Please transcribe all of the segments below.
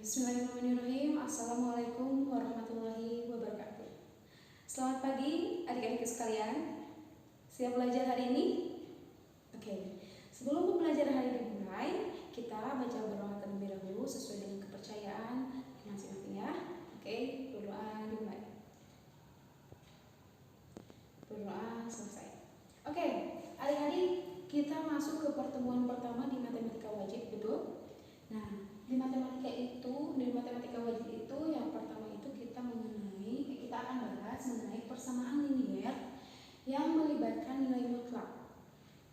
Bismillahirrahmanirrahim. Assalamualaikum warahmatullahi wabarakatuh. Selamat pagi adik-adik sekalian. Siap belajar hari ini? Oke. Sebelum pembelajaran hari ini dimulai, kita baca berdoa terlebih dahulu sesuai dengan kepercayaan masing-masing ya. Oke, berdoa dimulai. Berdoa selesai. Oke, adik-adik, kita masuk ke pertemuan pertama di matematika wajib, betul? Nah, di matematika wajib itu yang pertama itu kita akan bahas mengenai persamaan linier yang melibatkan nilai mutlak.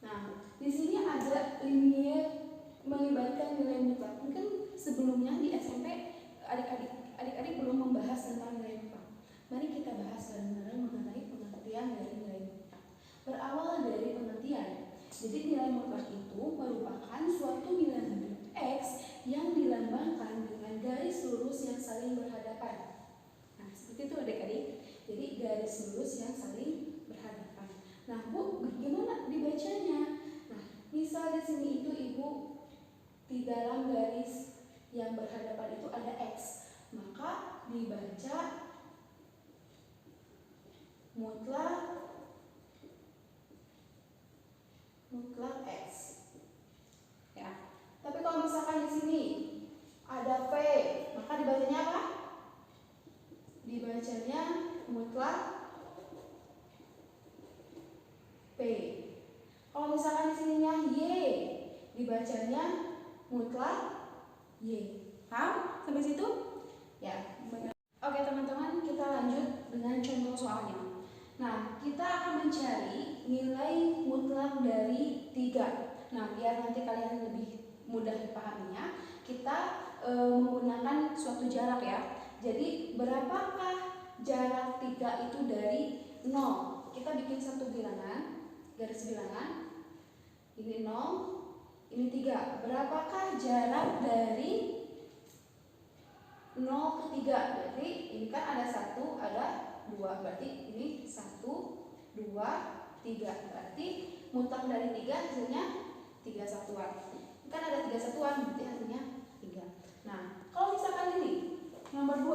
Nah, di sini ada linier melibatkan nilai mutlak. Mungkin sebelumnya di SMP adik-adik belum membahas tentang nilai mutlak. Mari kita bahas bareng-bareng mengenai pengertian dari nilai mutlak. Berawal dari pengertian. Jadi nilai mutlak itu merupakan suatu nilai X yang dilambangkan dengan garis lurus yang saling berhadapan. Nah, seperti itu adik-adik. Jadi garis lurus yang saling berhadapan. Nah, Bu, gimana dibacanya? Nah, misal di sini itu Ibu di dalam garis yang berhadapan itu ada X, maka dibaca mutlak X. Ya. Tapi kalau misalkan di sini ada V, maka dibacanya apa? Dibacanya mutlak P. Kalau misalkan di sininya Y, dibacanya mutlak Y. Paham sampai situ? Ya, benar. Oke teman-teman, kita lanjut dengan contoh soalnya. Nah, kita akan mencari nilai mutlak dari 3. Nah, biar nanti kalian lebih mudah dipahaminya, kita menggunakan suatu jarak ya. Jadi, berapakah jarak 3 itu dari 0? Kita bikin satu bilangan, garis bilangan. Ini 0, ini 3. Berapakah jarak dari 0 ke 3? Berarti ini kan ada 1, ada 2. Berarti ini 1, 2, 3. Berarti mutlak dari 3 hasilnya 3 satuan. Ini kan ada 3 satuan, berarti hasilnya 3. Nah, kalau misalkan ini nomor 2.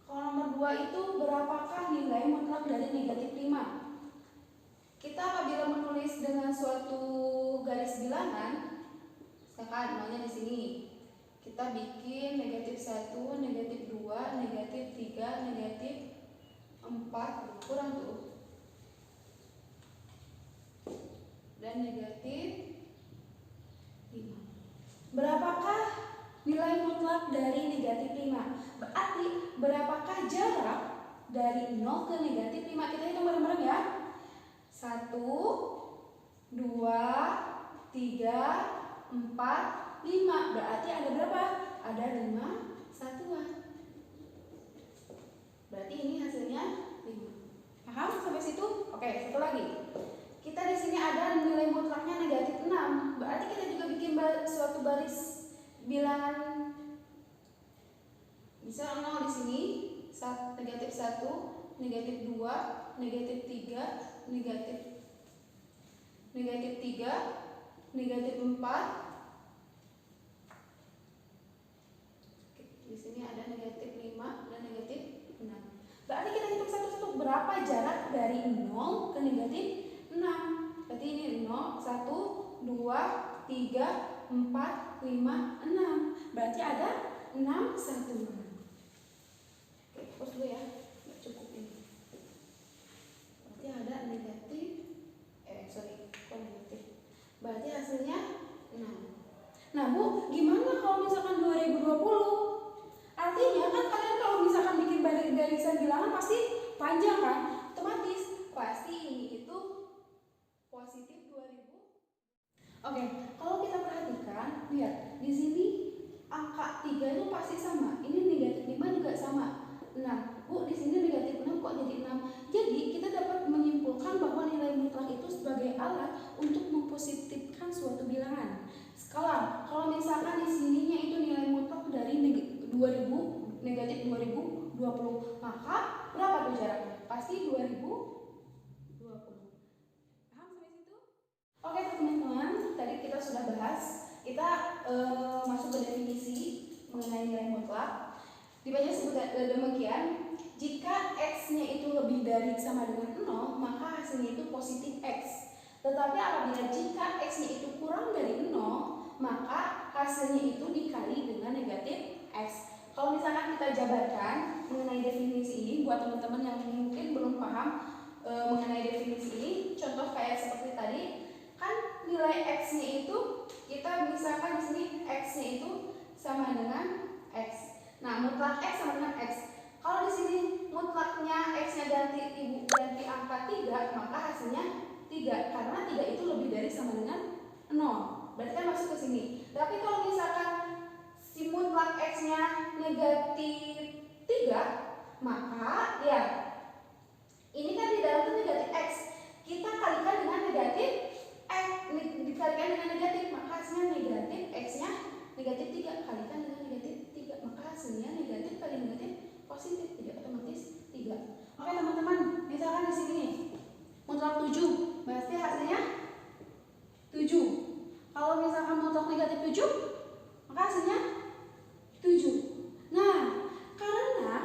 Kalau nomor 2 itu berapakah nilai mutlak dari negatif 5? Kita apabila menulis dengan suatu garis bilangan, misalkan nolnya di sini, kita bikin negatif 1, negatif 2, negatif 3, negatif 4, kurang tuh, dan negatif 5. Berapakah nilai mutlak dari negatif 5? Berarti berapakah jarak dari 0 ke negatif 5? Kita hitung bareng-bareng ya. 1, 2, 3, 4, 5. Berarti ada berapa? Ada 5 satuan. Berarti ini hasilnya 5. Paham sampai situ? Oke, satu lagi. Kita di sini ada nilai mutlaknya negatif 6. Berarti kita juga bikin suatu baris bilangan. Misal 0 di sini, negatif 1, negatif 2, negatif 3, negatif 3, negatif 4. Di sini ada negatif 5 dan negatif 6. Berarti kita hitung satu-satu berapa jarak dari 0 ke negatif 6. Berarti ini 0, 1, 2, 3, 4, 5, 6. Berarti ada 6 satuan. Oke, pause dulu ya. Nggak cukup ini. Berarti ada negatif, kok negatif? Berarti hasilnya 6. Nah Bu, gimana kalau misalkan 2020? Artinya kan kalian kalau misalkan bikin barisan bilangan pasti panjang kan? Otomatis pasti ini itu positif 2000. Oke, kalau kita perhatikan, lihat di sini angka 3 itu pasti sama. Ini negatif 5 juga sama. Nah, Bu, di sini negatif 6 kok jadi 6? Jadi kita dapat menyimpulkan bahwa nilai mutlak itu sebagai alat untuk mempositifkan suatu bilangan. Sekarang, kalau misalkan di sininya itu nilai mutlak dari negatif 2020, maka berapa tuh jaraknya? Pasti 2020. Paham sampai situ? Oke teman-teman. Kita masuk ke definisi mengenai nilai mutlak. Dibaca demikian, jika x-nya itu lebih dari sama dengan 0, maka hasilnya itu positif x. Tetapi apabila jika x-nya itu kurang dari 0, maka hasilnya itu dikali dengan negatif x. Kalau misalkan kita jabarkan mengenai definisi ini, buat teman-teman yang mungkin belum paham mengenai definisi ini, contoh kayak seperti tadi, kan nilai x-nya itu kita misalkan di sini x-nya itu sama dengan x. Nah, mutlak x sama dengan x. Kalau di sini mutlaknya x-nya ganti angka 3, maka hasilnya 3 karena 3 itu lebih dari sama dengan 0. Berarti kan masuk ke sini. Tapi kalau misalkan si mutlak x-nya negatif 3, maka ya ini kan di dalam itu negatif x. Kita kalikan dengan negatif x, dikalikan dengan negatif, maka hasilnya negatif x-nya negatif 3 kalikan dengan negatif 3, maka hasilnya negatif kali negatif positif, tidak otomatis 3. Oke teman-teman, misalkan di sini mutlak 7, berarti hasilnya 7. Kalau misalkan mutlak negatif 7, maka hasilnya 7. Nah, karena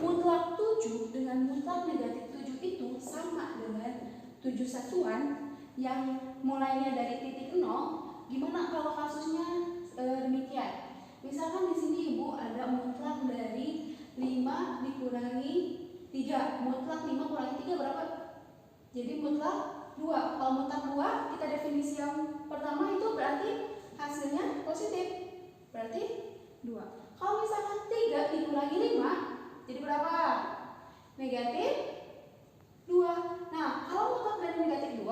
mutlak 7 dengan mutlak negatif 7 itu sama dengan 7 satuan yang mulainya dari titik 0, gimana kalau kasusnya demikian? Misalkan di sini Ibu ada mutlak dari 5 dikurangi 3. Mutlak 5 kurangi 3 berapa? Jadi mutlak 2. Kalau mutlak 2, kita definisi yang pertama itu berarti hasilnya positif. Berarti 2. Kalau misalkan 3 dikurangi 5, jadi berapa? Negatif 2. Nah, kalau mutlak dari negatif 2,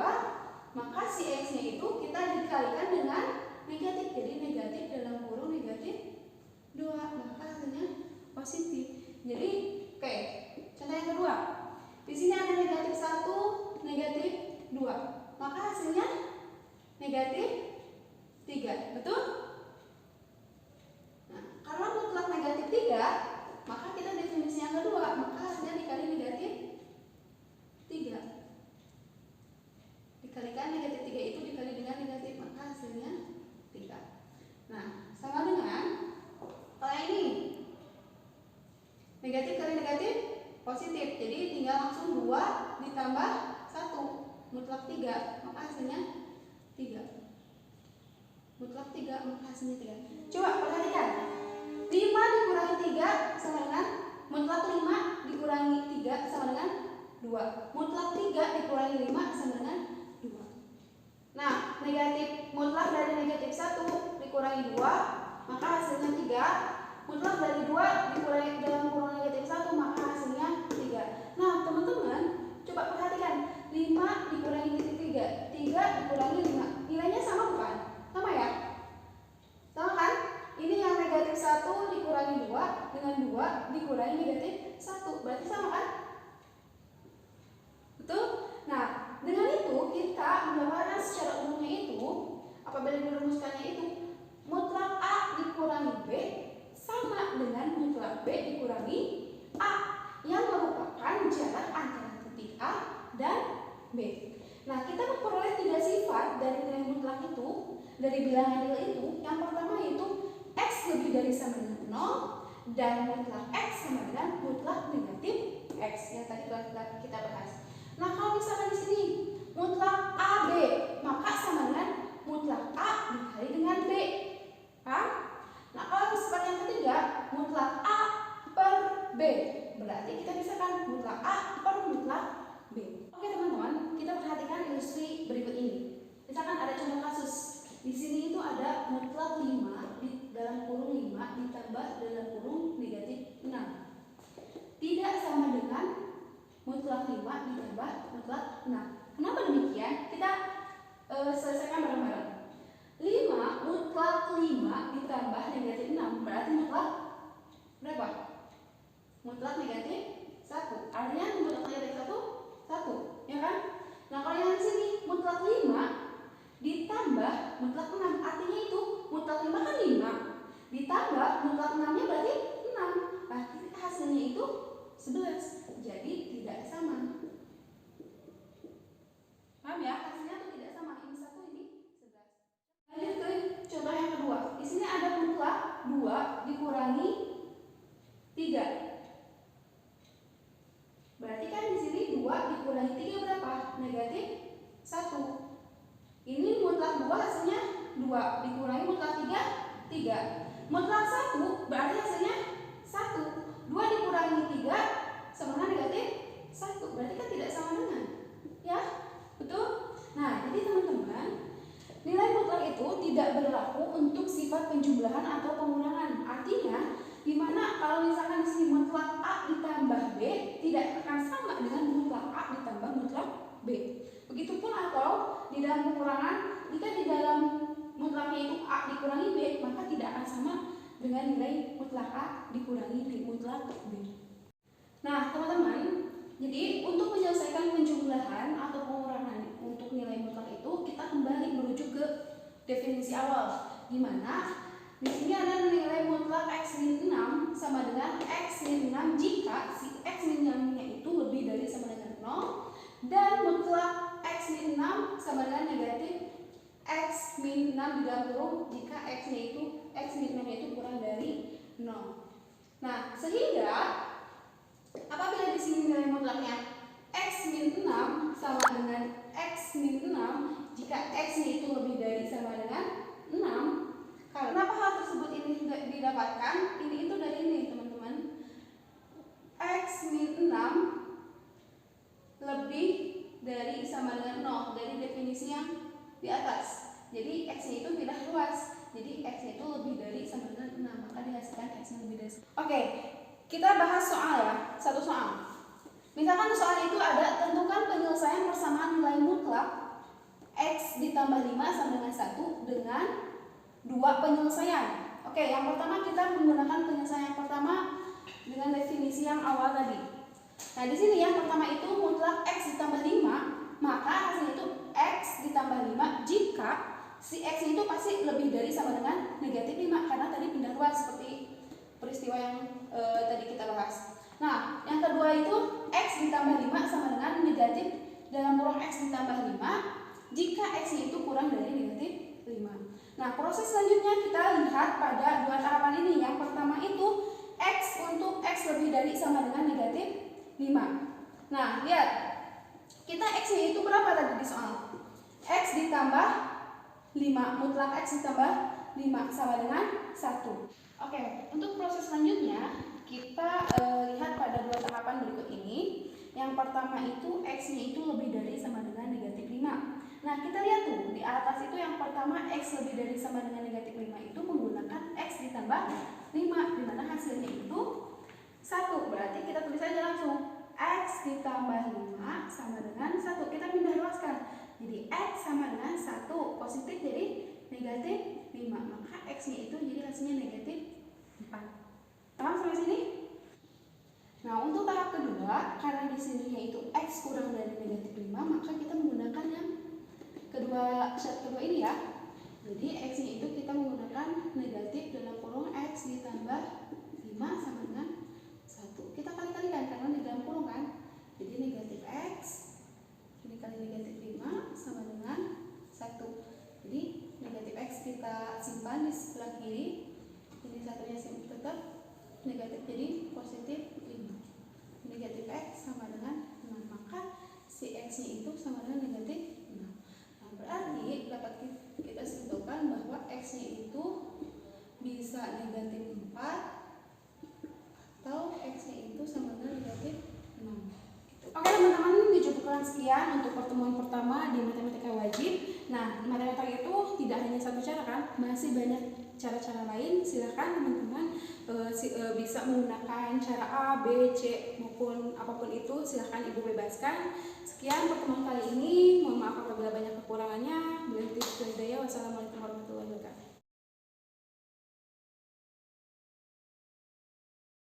maka si x-nya itu kita dikalikan dengan negatif. Jadi negatif dalam kurung negatif 2, maka hasilnya positif. Jadi, oke. Contoh yang kedua. Di sini ada negatif 1, negatif 2. Maka hasilnya negatif 3. Betul? Nah, karena mutlak negatif 3, maka kita definisi yang kedua, maka hasilnya dikali negatif 3. Dikalikan negatif 3 itu dikali dengan negatif, maka hasilnya 3. Nah, sama dengan kalau ini negatif kali negatif positif. Jadi tinggal langsung 2 ditambah 1, mutlak 3, maka hasilnya 3. Mutlak 3, maka hasilnya 3. Coba perhatikan. 5 dikurangi 3 sama dengan mutlak 5 dikurangi 3 sama dengan 2. Mutlak 3 dikurangi 5 sama dengan 2. Nah, negatif mutlak dari negatif 1 dikurangi 2, maka hasilnya 3. Mutlak dari 2 dikurangi dalam kurung negatif 1, maka hasilnya 3. Nah, teman-teman, coba perhatikan. 5 dikurangi 3, 3 dikurangi 5. Nilainya sama bukan? Sama ya? Sama kan? Ini yang negatif 1 dikurangi 2 dengan 2 dikurangi negatif 1. Berarti sama kan? Betul? Nah, dengan itu kita mendapatkan secara umumnya itu, apabila dirumuskannya itu, mutlak A dikurangi B sama dengan mutlak B dikurangi A, yang merupakan jarak antara titik A dan B. Nah, kita memperoleh 3 sifat dari nilai mutlak itu, dari bilangan nilai itu. Yang pertama yaitu x lebih dari sama dengan 0 dan mutlak x sama dengan mutlak negatif x yang tadi telah kita bahas. Nah, kalau misalkan di sini mutlak AB, maka sama dengan mutlak A dikali dengan B. Paham? Nah, kalau sifat yang ketiga, mutlak A per B, berarti kita bisa kan mutlak A per mutlak B. Oke teman-teman, kita perhatikan ilustrasi berikut ini. Misalkan ada contoh kasus. Di sini itu ada mutlak 5 di dalam kurung 5 ditambah dalam kurung negatif 6. Tidak sama dengan mutlak 5 ditambah mutlak 6. Kenapa demikian? Kita selesaikan bareng-bareng. 5 mutlak 5 ditambah negatif 6 berarti mutlak berapa? Mutlak negatif 1. Artinya mutlak negatif 1, ya kan? Nah, kalau yang di sini mutlak 5 ditambah mutlak 6, artinya itu mutlak 5 kan 5 ditambah mutlak 6-nya berarti 6. Berarti hasilnya itu 11. Jadi tidak sama. Paham ya? Hasilnya tuh tidak sama. Ini 1, ini 11. Lanjut ke contoh yang dikurangi 3 berapa? Negatif 1. Ini mutlak 2 hasilnya 2 dikurangi mutlak 3, 3. Mutlak 1 berarti hasilnya 1. 2 dikurangi 3 sama dengan negatif 1. Berarti kan tidak sama dengan. Ya, betul? Nah, jadi teman-teman, nilai mutlak itu tidak berlaku untuk sifat penjumlahan atau pengurangan. Artinya, dimana kalau misalkan di sini mutlak A ditambah B tidak akan sama dengan mutlak A ditambah mutlak B. Begitupun atau di dalam pengurangan, jika di dalam mutlaknya itu A dikurangi B, maka tidak akan sama dengan nilai mutlak A dikurangi mutlak B. Nah, teman-teman, jadi untuk menyelesaikan penjumlahan atau pengurangan untuk nilai mutlak itu, kita kembali merujuk ke definisi awal, di mana di sini ada nilai mutlak X-6 sama dengan X-6 jika si X-nya itu lebih dari sama dengan 0, dan mutlak X-6 sama dengan negatif X-6 di dalam kurung jika X-nya itu kurang dari 0. Nah, sehingga apabila di sini nilai mutlaknya X-6 sama dengan X-6 jika X-nya itu lebih dari sama dengan 6, kenapa hal tersebut ini didapatkan? Ini itu dari ini, teman-teman. X-6 lebih dari sama dengan 0 dari definisi yang di atas. Jadi X-nya itu tidak luas. Jadi X-nya itu lebih dari sama dengan 6, maka dihasilkan X-nya lebih dari. Oke, kita bahas soal ya, satu soal. Misalkan soal itu ada tentukan penyelesaian persamaan nilai mutlak X ditambah 5 sama dengan 1 dengan 2 penyelesaian. Oke, yang pertama kita menggunakan penyelesaian yang pertama dengan definisi yang awal tadi. Nah, di sini yang pertama itu mutlak X ditambah 5, maka hasilnya itu X ditambah 5 jika si X itu pasti lebih dari sama dengan negatif 5 karena tadi pindah luas seperti peristiwa yang tadi kita bahas. Nah, yang kedua itu X ditambah 5 sama dengan negatif dalam kurung X ditambah 5 jika X-nya itu kurang dari negatif 5. Nah, proses selanjutnya kita lihat pada dua tahapan ini. Yang pertama itu X untuk X lebih dari sama dengan negatif 5. Nah, lihat. Kita X-nya itu berapa tadi di soal? X ditambah 5. Mutlak X ditambah 5 sama dengan 1. Oke, untuk proses selanjutnya kita lihat pada dua tahapan berikut ini. Yang pertama itu X-nya itu lebih dari sama dengan negatif 5. Nah, kita lihat tuh di atas itu yang pertama X lebih dari sama dengan negatif 5 itu menggunakan X ditambah 5, dimana hasilnya itu 1. Berarti kita tulis aja langsung X ditambah 5 sama dengan 1. Kita pindah luaskan. Jadi X sama dengan 1 positif jadi negatif 5. Maka X-nya itu jadi hasilnya negatif 4. Paham sampai sini? Nah, untuk tahap kedua, karena di sininya itu X kurang dari negatif 5, maka kita menggunakan yang syarat kedua ini ya. Jadi X-nya itu kita menggunakan negatif dalam kurung X ditambah 5 sama dengan 1. Kita kali-kalikan karena di dalam kurung kan. Jadi negatif X dikali negatif 5 sama dengan 1. Jadi negatif X kita simpan di sebelah kiri. Ini satunya tetap negatif jadi positif 5. Negatif X sama dengan 6. Maka si X-nya itu sama dengan negatif 6. Nah, berarti dapat kita simpulkan bahwa X-nya itu bisa negatif 4 atau X-nya itu sama dengan negatif 6. Oke teman-teman, dicukupkan sekian untuk pertemuan pertama di matematika wajib. Nah, matematika itu tidak hanya satu cara kan, masih banyak cara-cara lain. Silakan teman-teman bisa menggunakan cara A, B, C maupun apapun itu, silahkan ibu bebaskan. Sekian pertemuan kali ini. Mohon maaf apabila banyak kekurangannya. Wassalamualaikum warahmatullahi wabarakatuh.